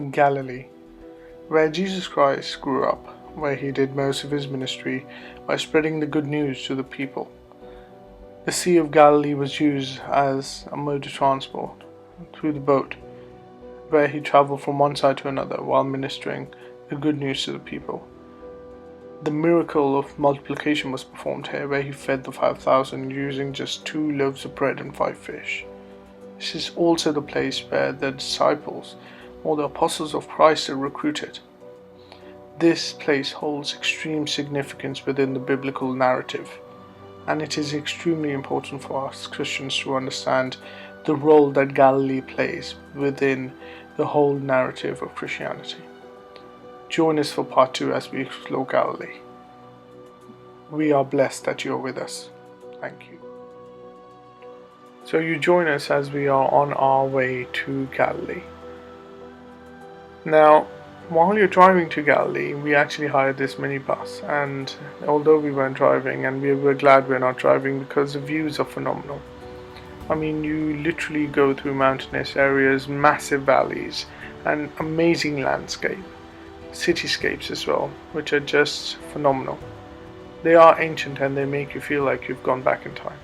Galilee, where Jesus Christ grew up, where he did most of his ministry by spreading the good news to the people. The Sea of Galilee was used as a mode of transport through the boat, where he traveled from one side to another while ministering the good news to the people. The miracle of multiplication was performed here, where he fed the 5,000 using just 2 loaves of bread and 5 fish. This is also the place where the disciples, or the apostles of Christ, are recruited. This place holds extreme significance within the biblical narrative, and it is extremely important for us Christians to understand the role that Galilee plays within the whole narrative of Christianity. Join us for part 2 as we explore Galilee. We are blessed that you are with us. Thank you. So you join us as we are on our way to Galilee. Now, while you're driving to Galilee, we actually hired this minibus, and although we weren't driving, and we were glad we're not driving because the views are phenomenal. I mean, you literally go through mountainous areas, massive valleys, and amazing landscape, cityscapes as well, which are just phenomenal. They are ancient and they make you feel like you've gone back in time.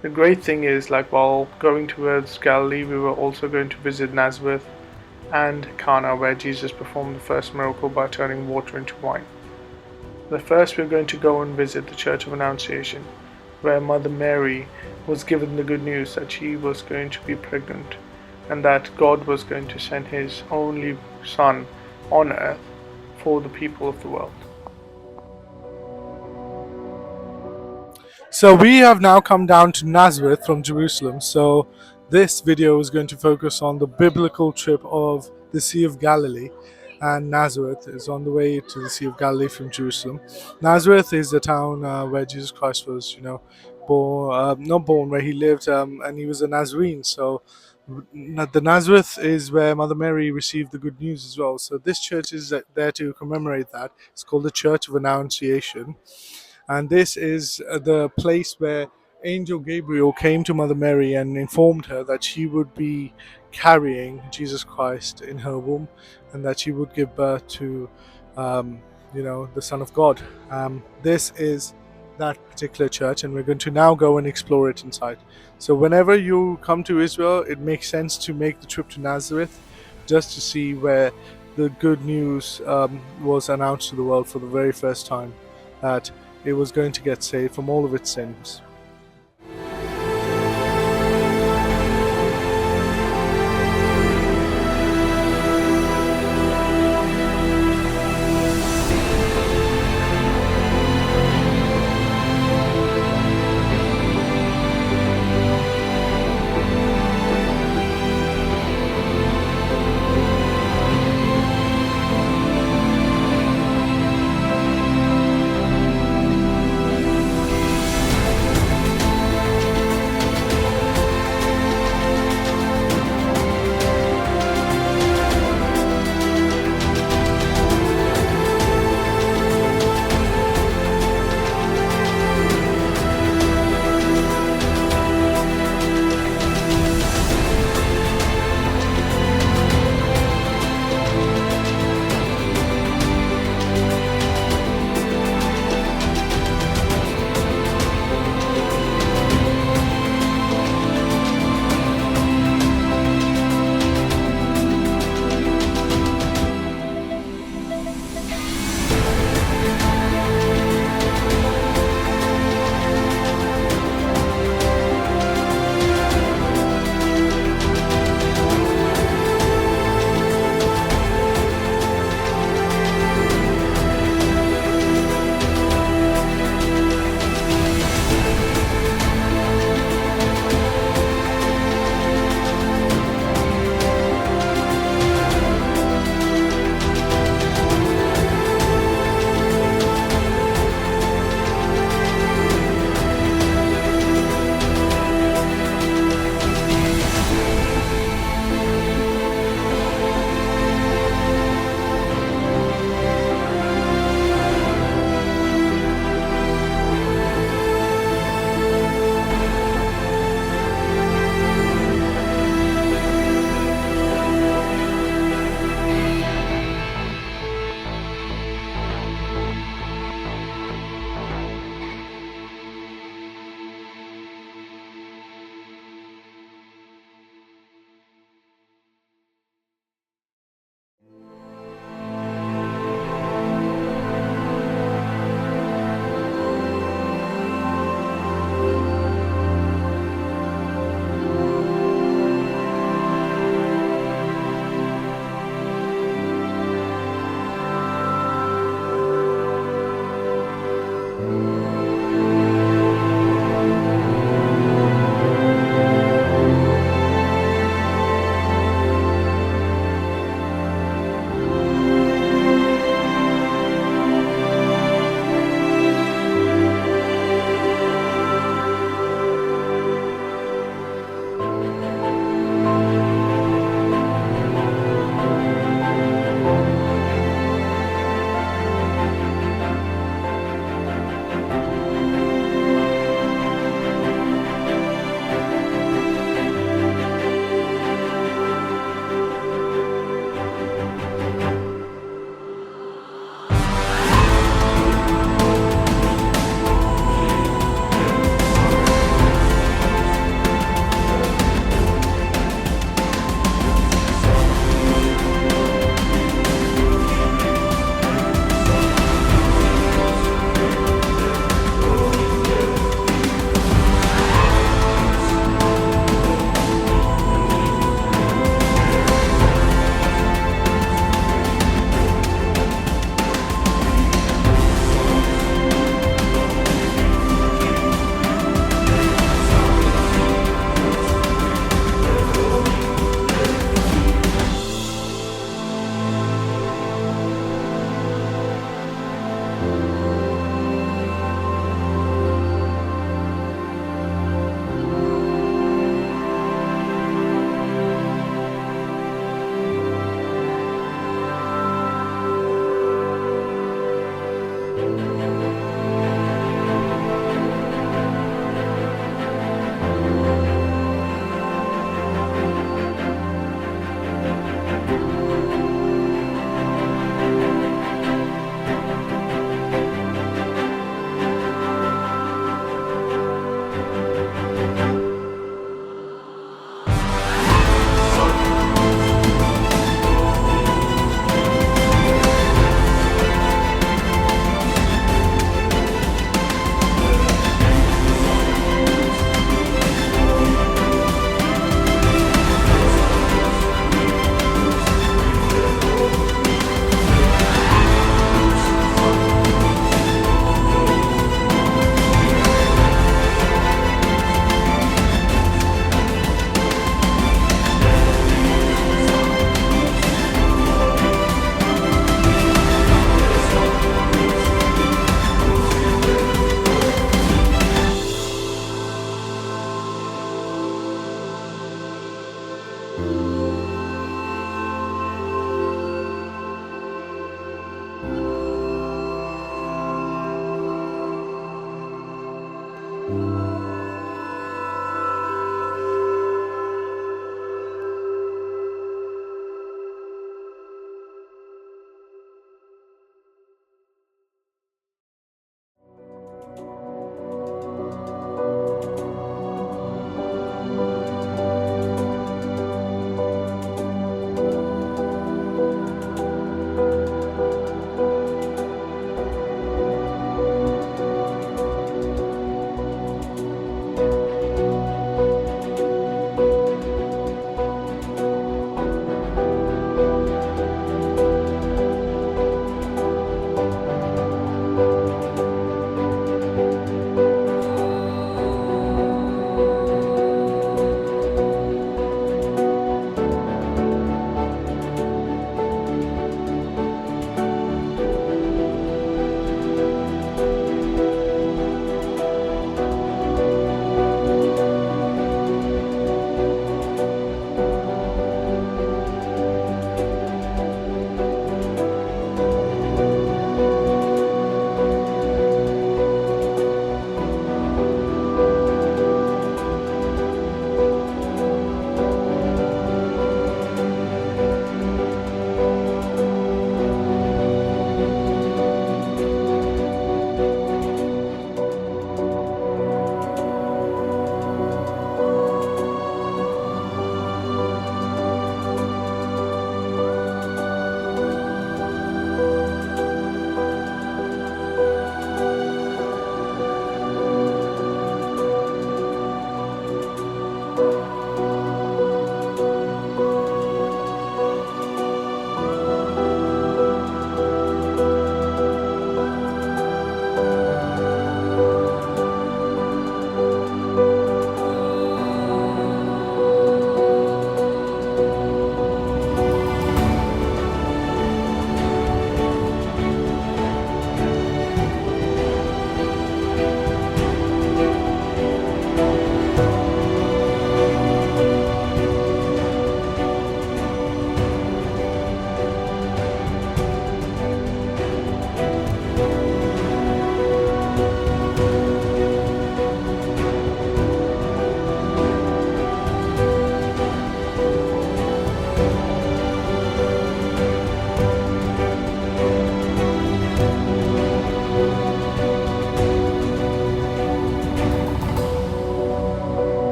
The great thing is, like, while going towards Galilee, we were also going to visit Nazareth and Cana, where Jesus performed the first miracle by turning water into wine. But first we're going to go and visit the Church of Annunciation, where Mother Mary was given the good news that she was going to be pregnant and that God was going to send his only Son on earth for the people of the world. So we have now come down to Nazareth from Jerusalem. So this video is going to focus on the biblical trip of the Sea of Galilee, and Nazareth is on the way to the Sea of Galilee from Jerusalem. Nazareth is the town where Jesus Christ was, where he lived, and he was a Nazarene. So the Nazareth is where Mother Mary received the good news as well. So this church is there to commemorate that. It's called the Church of Annunciation. And this is the place where Angel Gabriel came to Mother Mary and informed her that she would be carrying Jesus Christ in her womb and that she would give birth to, the Son of God. This is that particular church, and we're going to now go and explore it inside. So whenever you come to Israel, it makes sense to make the trip to Nazareth just to see where the good news was announced to the world for the very first time, that it was going to get saved from all of its sins.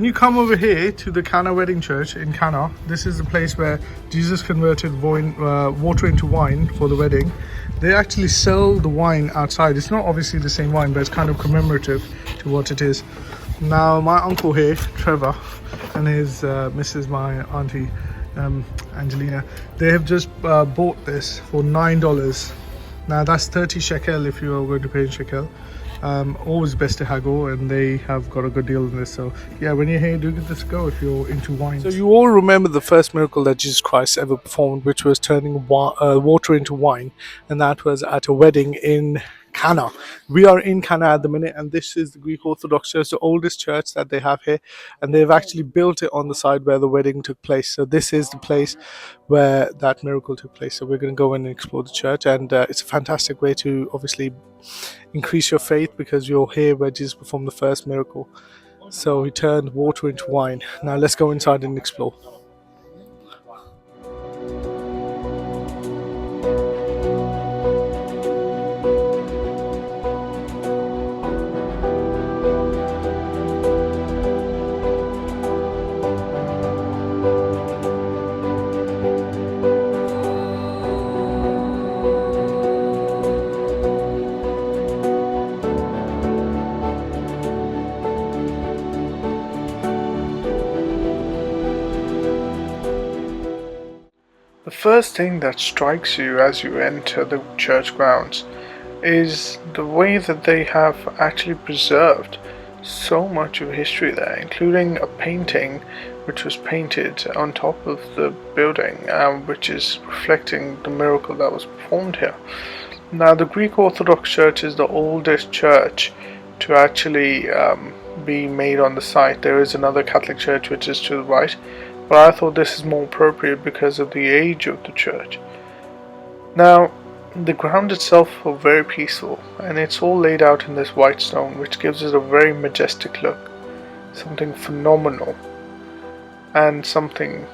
when you come over here to the Cana wedding church in Cana, this is the place where Jesus converted water into wine for the wedding. They actually sell the wine outside. It's not obviously the same wine, but it's kind of commemorative to what it is. Now, my uncle here, Trevor, and his Mrs., my auntie, Angelina, they have just bought this for $9. Now, that's 30 shekel if you are going to pay in shekel. Always best to haggle, and they have got a good deal in this. So yeah, when you're here, do give this a go if you're into wine. So you all remember the first miracle that Jesus Christ ever performed, which was turning water into wine, and that was at a wedding in Cana. We are in Cana at the minute, and this is the Greek Orthodox Church, the oldest church that they have here, and they've actually built it on the side where the wedding took place. So this is the place where that miracle took place. So we're going to go in and explore the church, and it's a fantastic way to obviously increase your faith, because you're here where Jesus performed the first miracle. So he turned water into wine. Now let's go inside and explore. The first thing that strikes you as you enter the church grounds is the way that they have actually preserved so much of history there, including a painting which was painted on top of the building, which is reflecting the miracle that was performed here. Now, the Greek Orthodox Church is the oldest church to actually be made on the site. There is another Catholic church which is to the right, but I thought this is more appropriate because of the age of the church. Now, the ground itself is very peaceful, and it's all laid out in this white stone, which gives it a very majestic look, something phenomenal, and something,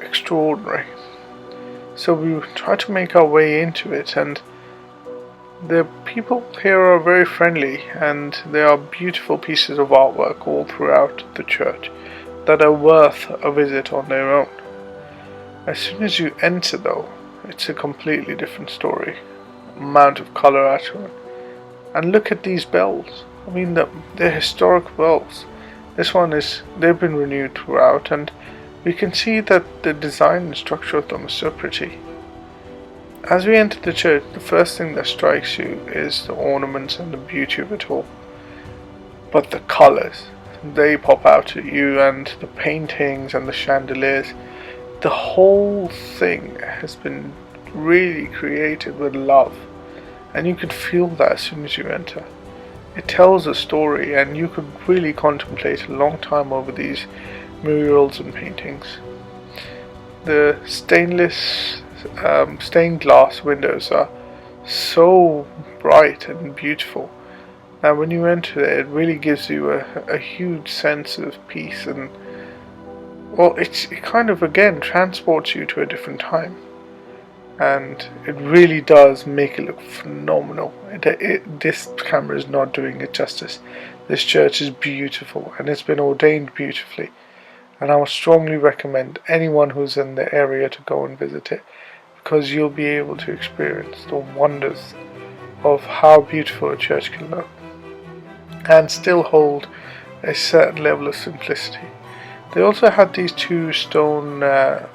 extraordinary. So we try to make our way into it, and the people here are very friendly, and there are beautiful pieces of artwork all throughout the church that are worth a visit on their own. As soon as you enter, though, it's a completely different story. Amount of colour at it. And look at these bells. I mean, they're historic bells. This one they've been renewed throughout, and we can see that the design and structure of them is so pretty. As we enter the church, the first thing that strikes you is the ornaments and the beauty of it all. But the colours, they pop out at you, and the paintings and the chandeliers. The whole thing has been really created with love, and you could feel that as soon as you enter. It tells a story, and you could really contemplate a long time over these murals and paintings. The stained glass windows are so bright and beautiful. Now, when you enter there, it really gives you a huge sense of peace, and it kind of again transports you to a different time, and it really does make it look phenomenal. This camera is not doing it justice. This church is beautiful, and it's been ordained beautifully, and I would strongly recommend anyone who's in the area to go and visit it, because you'll be able to experience the wonders of how beautiful a church can look and still hold a certain level of simplicity. They also had these two stone, I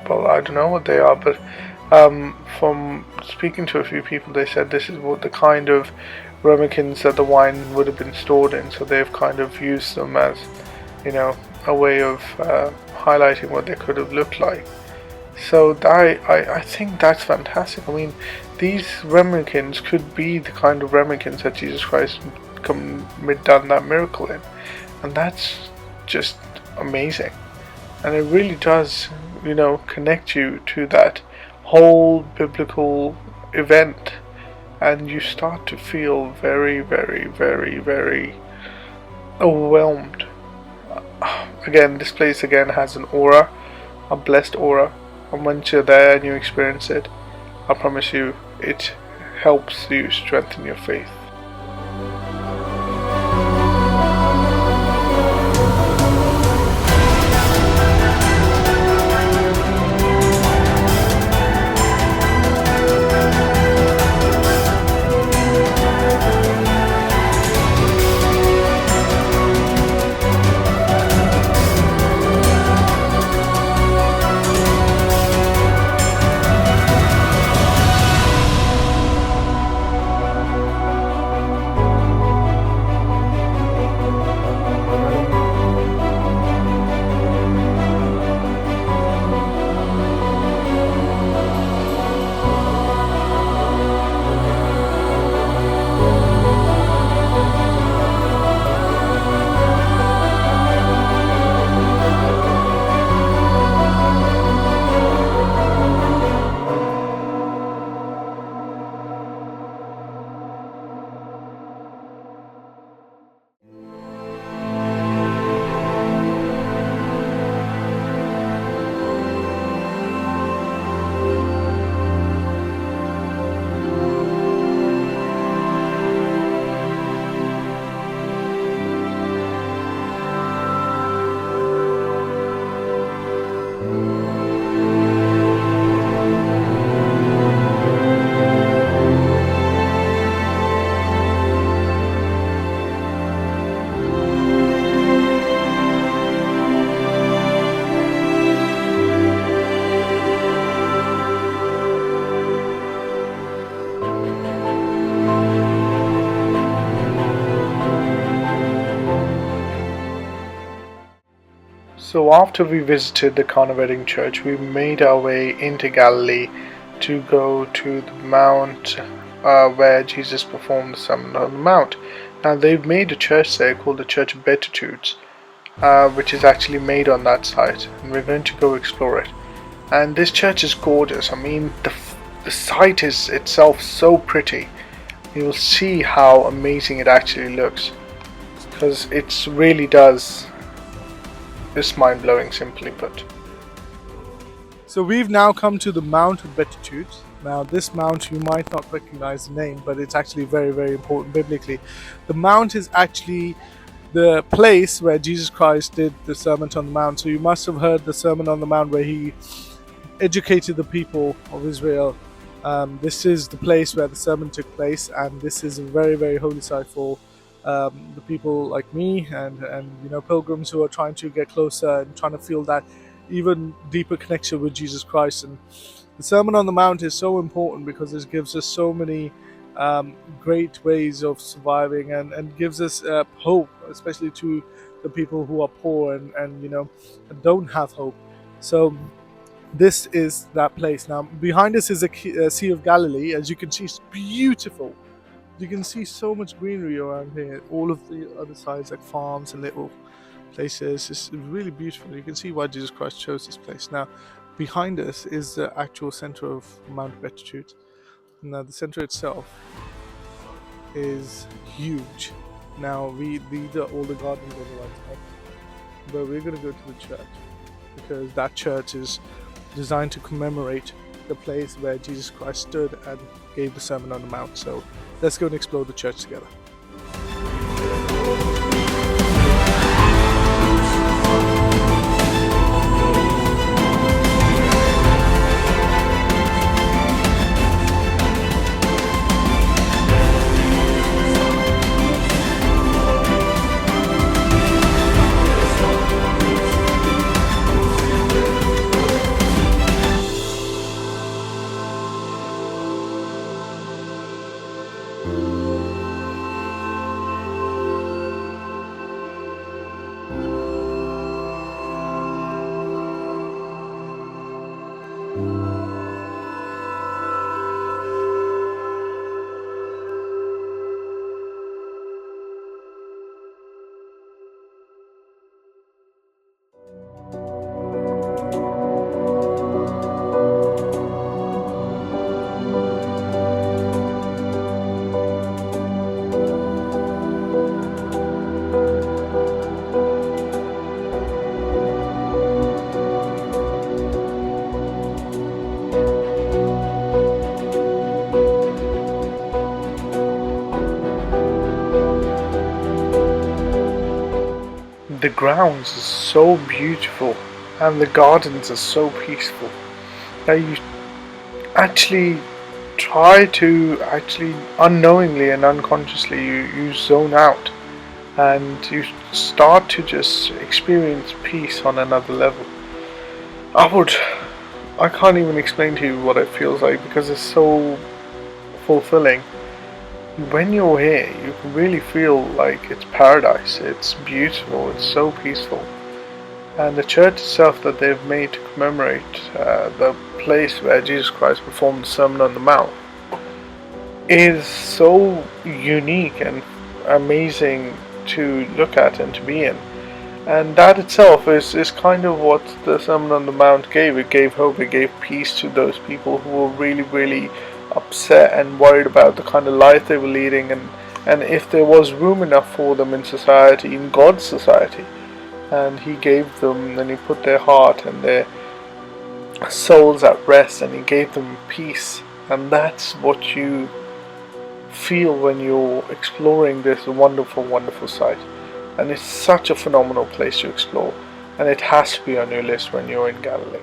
don't know what they are, but from speaking to a few people, they said this is what the kind of ramekins that the wine would have been stored in, so they've kind of used them as, a way of highlighting what they could have looked like. So I think that's fantastic. I mean, these ramekins could be the kind of ramekins that Jesus Christ done that miracle in, and that's just amazing. And it really does, connect you to that whole biblical event, and you start to feel very, very, very, very overwhelmed. Again, this place has an aura, a blessed aura, and once you're there and you experience it, I promise you, it helps you strengthen your faith. So after we visited the Cana wedding church, we made our way into Galilee to go to the mount where Jesus performed the Sermon on the Mount. Now they've made a church there called the Church of Beatitudes, which is actually made on that site, and we're going to go explore it. And this church is gorgeous. I mean, the site is itself so pretty. You will see how amazing it actually looks, because it really does. It's mind-blowing, simply put. So we've now come to the Mount of Beatitudes. Now this mount, you might not recognize the name, but it's actually very, very important biblically. The mount is actually the place where Jesus Christ did the Sermon on the Mount. So you must have heard the Sermon on the Mount where he educated the people of Israel. This is the place where the sermon took place, and this is a very, very holy site for the people like me and pilgrims who are trying to get closer and trying to feel that even deeper connection with Jesus Christ. And the Sermon on the Mount is so important because it gives us so many great ways of surviving and gives us hope, especially to the people who are poor and don't have hope. So this is that place. Now behind us is a Sea of Galilee. As you can see, it's beautiful. You can see so much greenery around here. All of the other sides, like farms and little places, it's really beautiful. You can see why Jesus Christ chose this place. Now behind us is the actual center of Mount Beatitudes. Now the center itself is huge. Now these are all the gardens on the right side, but we're going to go to the church because that church is designed to commemorate the place where Jesus Christ stood and gave the Sermon on the Mount. So let's go and explore the church together. The grounds are so beautiful and the gardens are so peaceful that you actually try to unknowingly and unconsciously you zone out and you start to just experience peace on another level. I can't even explain to you what it feels like because it's so fulfilling. When you're here, you can really feel like it's paradise. It's beautiful, it's so peaceful. And the church itself that they've made to commemorate the place where Jesus Christ performed the Sermon on the Mount is so unique and amazing to look at and to be in. And that itself is kind of what the Sermon on the Mount gave. It gave hope, it gave peace to those people who were really, really upset and worried about the kind of life they were leading and if there was room enough for them in society, in God's society. And he gave them, and he put their heart and their souls at rest, and he gave them peace. And that's what you feel when you're exploring this wonderful, wonderful site. And it's such a phenomenal place to explore, and it has to be on your list when you're in Galilee.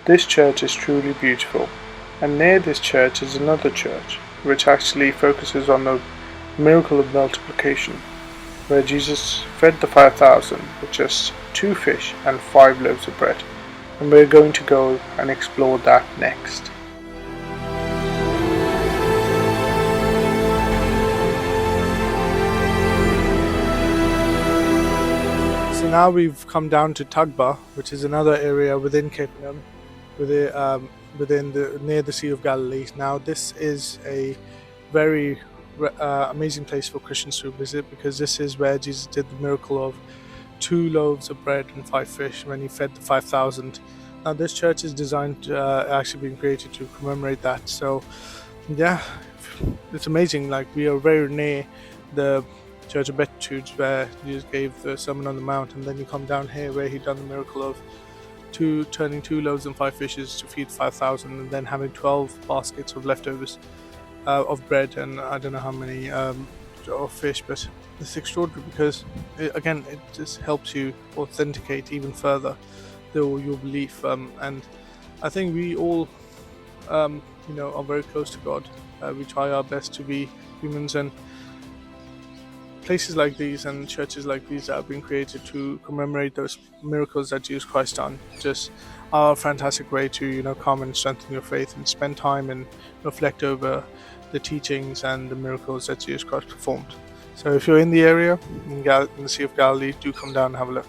This church is truly beautiful, and near this church is another church, which actually focuses on the miracle of multiplication, where Jesus fed the 5,000 with just 2 fish and 5 loaves of bread, and we're going to go and explore that next. So now we've come down to Tugba, which is another area within Capernaum, near the Sea of Galilee. Now this is a very amazing place for Christians to visit, because this is where Jesus did the miracle of 2 loaves of bread and 5 fish when he fed the 5,000. Now this church is designed, actually been created to commemorate that. So yeah, it's amazing. Like, we are very near the Church of Beatitudes, where Jesus gave the Sermon on the Mount, and then you come down here where he done the miracle of turning 2 loaves and 5 fishes to feed 5,000, and then having 12 baskets of leftovers of bread, and I don't know how many of fish. But it's extraordinary, because it just helps you authenticate even further your belief, and I think we all are very close to God. We try our best to be humans, and places like these and churches like these that have been created to commemorate those miracles that Jesus Christ done just are a fantastic way to come and strengthen your faith and spend time and reflect over the teachings and the miracles that Jesus Christ performed. So if you're in the area in the Sea of Galilee, do come down and have a look.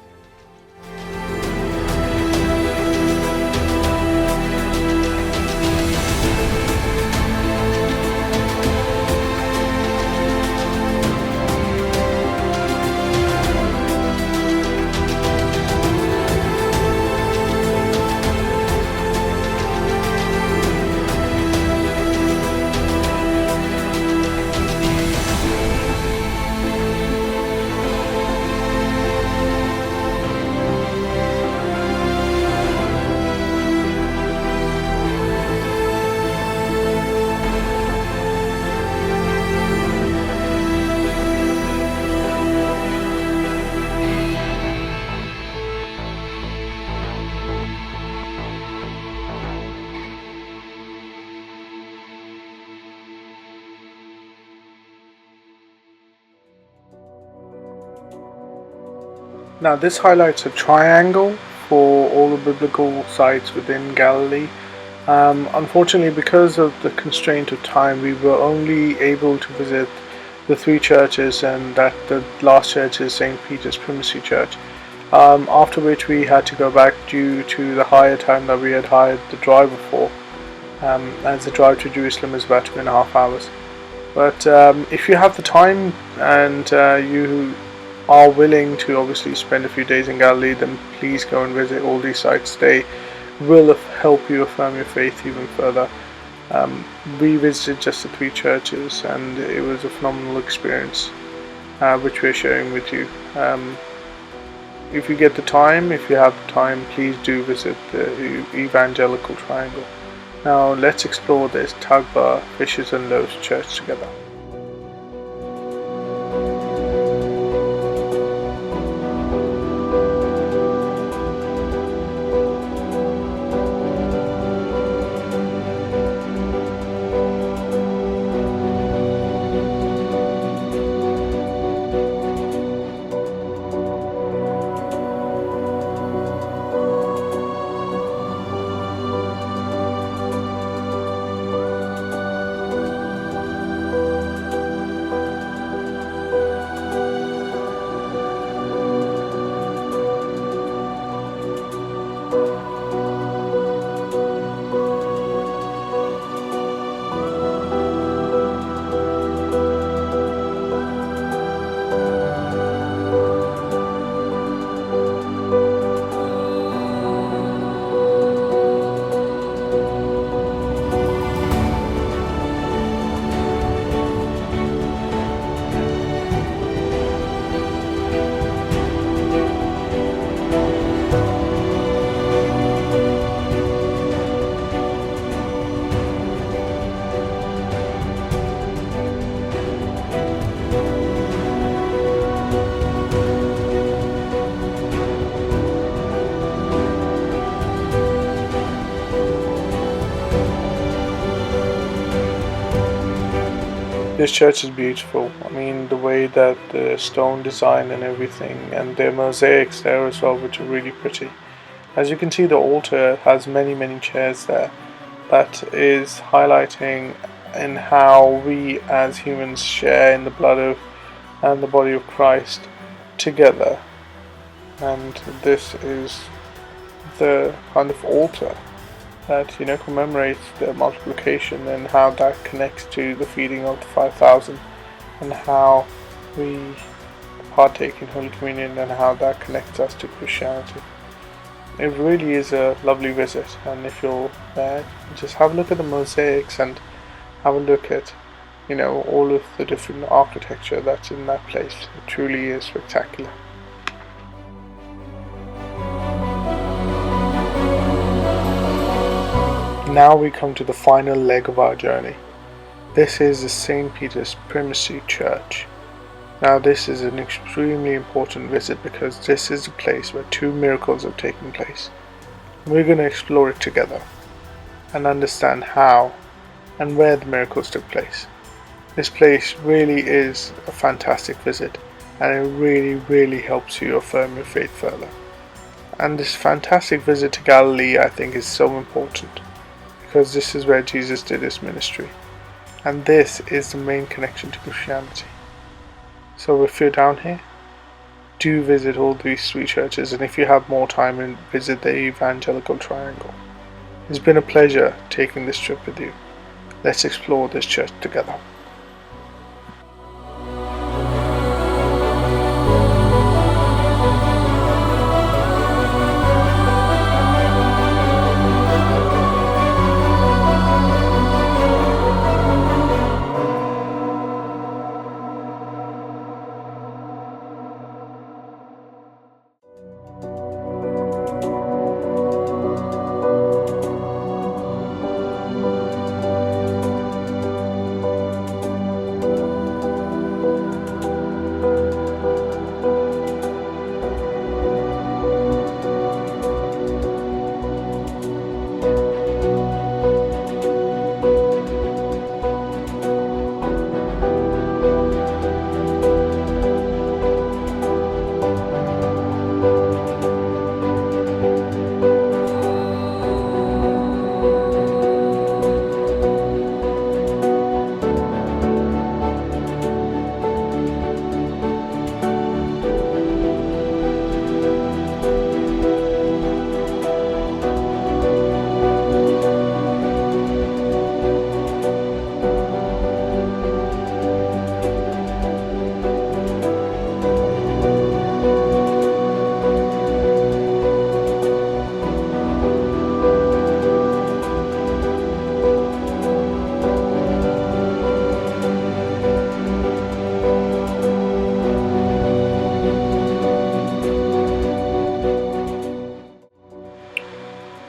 Now this highlights a triangle for all the biblical sites within Galilee. Unfortunately, because of the constraint of time, we were only able to visit the 3 churches, and that the last church is St. Peter's Primacy Church. After which we had to go back due to the hire time that we had hired the driver for, as the drive to Jerusalem is about 2.5 hours. But if you have the time and you are willing to obviously spend a few days in Galilee, then please go and visit all these sites. They will help you affirm your faith even further. We visited just the 3 churches, and it was a phenomenal experience, which we're sharing with you. If you have the time, please do visit the Evangelical Triangle. Now let's explore this Tugba Fishes and Loaves Church together. This church is beautiful. I mean, the way that the stone design and everything, and the mosaics there as well, which are really pretty. As you can see, the altar has many chairs there. That is highlighting in how we as humans share in the blood of and the body of Christ together. And this is the kind of altar that commemorates the multiplication and how that connects to the feeding of the 5,000, and how we partake in Holy Communion and how that connects us to Christianity. It really is a lovely visit, and if you're there, just have a look at the mosaics and have a look at all of the different architecture that's in that place. It truly is spectacular. Now we come to the final leg of our journey. This is the St. Peter's Primacy Church. Now this is an extremely important visit because this is a place where 2 miracles have taken place. We're going to explore it together and understand how and where the miracles took place. This place really is a fantastic visit, and it really helps you affirm your faith further. And this fantastic visit to Galilee, I think, is so important because this is where Jesus did his ministry, and this is the main connection to Christianity. So if you're down here, do visit all these 3 churches, and if you have more time, and visit the Evangelical Triangle. It's been a pleasure taking this trip with you. Let's explore this church together.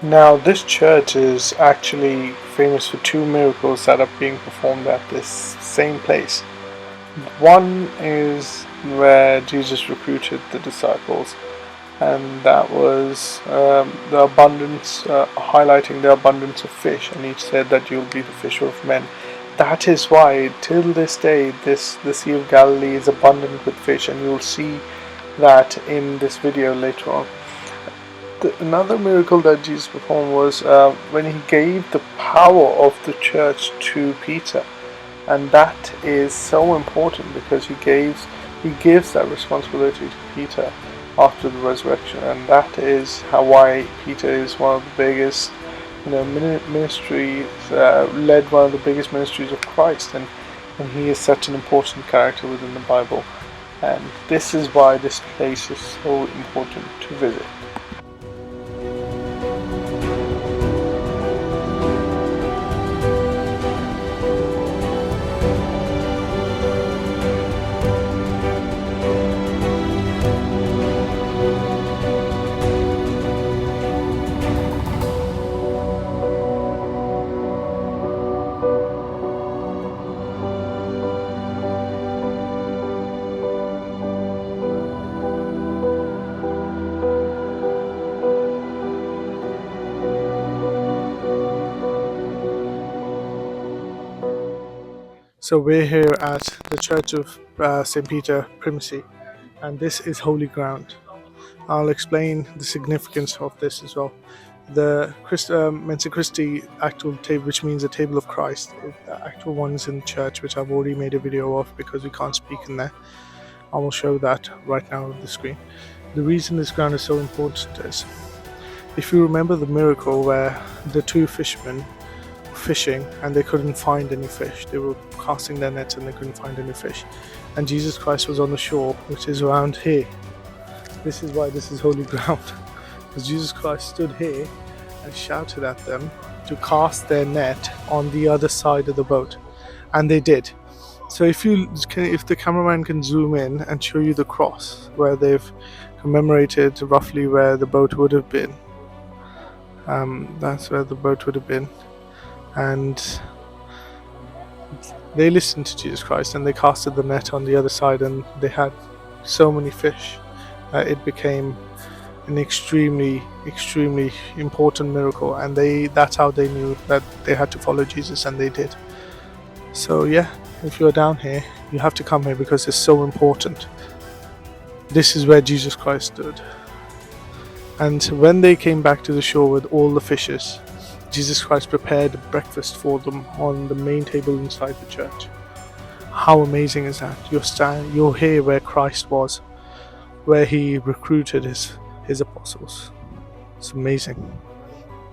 Now this church is actually famous for 2 miracles that are being performed at this same place. One is where Jesus recruited the disciples, and that was the abundance, highlighting the abundance of fish, and he said that you'll be the fisher of men. That is why till this day the Sea of Galilee is abundant with fish, and you'll see that in this video later on. Another miracle that Jesus performed was when he gave the power of the church to Peter, and that is so important because he gives that responsibility to Peter after the resurrection, and that is why Peter is one of the biggest ministries, led one of the biggest ministries of Christ, and he is such an important character within the Bible, and this is why this place is so important to visit. So we're here at the Church of St. Peter, Primacy, and this is holy ground. I'll explain the significance of this as well. The Mensa Christi actual table, which means the table of Christ, the actual ones in church, which I've already made a video of because we can't speak in there. I will show that right now on the screen. The reason this ground is so important is, if you remember the miracle where the two fishermen were fishing and they couldn't find any fish, they were casting their nets and they couldn't find any fish, and Jesus Christ was on the shore, which is around here. This is why this is holy ground, because Jesus Christ stood here and shouted at them to cast their net on the other side of the boat, and they did. So if the cameraman can zoom in and show you the cross where they've commemorated roughly where the boat would have been, that's where the boat would have been, and they listened to Jesus Christ and they casted the net on the other side, and they had so many fish that it became an extremely important miracle, and that's how they knew that they had to follow Jesus, and they did. So yeah, if you're down here, you have to come here because it's so important. This is where Jesus Christ stood. And when they came back to the shore with all the fishes, Jesus Christ prepared breakfast for them on the main table inside the church. How amazing is that? You're here where Christ was, where he recruited his apostles. It's amazing.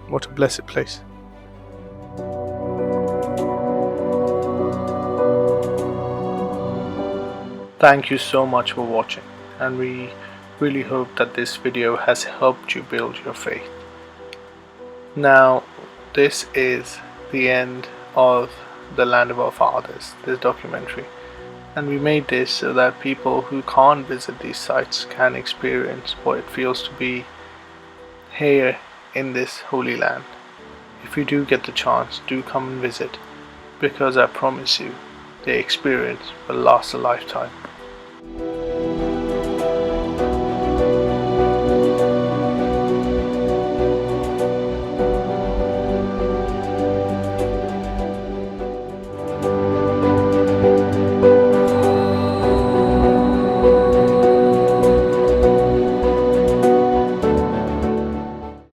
What a blessed place. Thank you so much for watching, and we really hope that this video has helped you build your faith. Now, this is the end of The Land of Our Fathers, this documentary, and we made this so that people who can't visit these sites can experience what it feels to be here in this holy land. If you do get the chance, do come and visit, because I promise you, the experience will last a lifetime.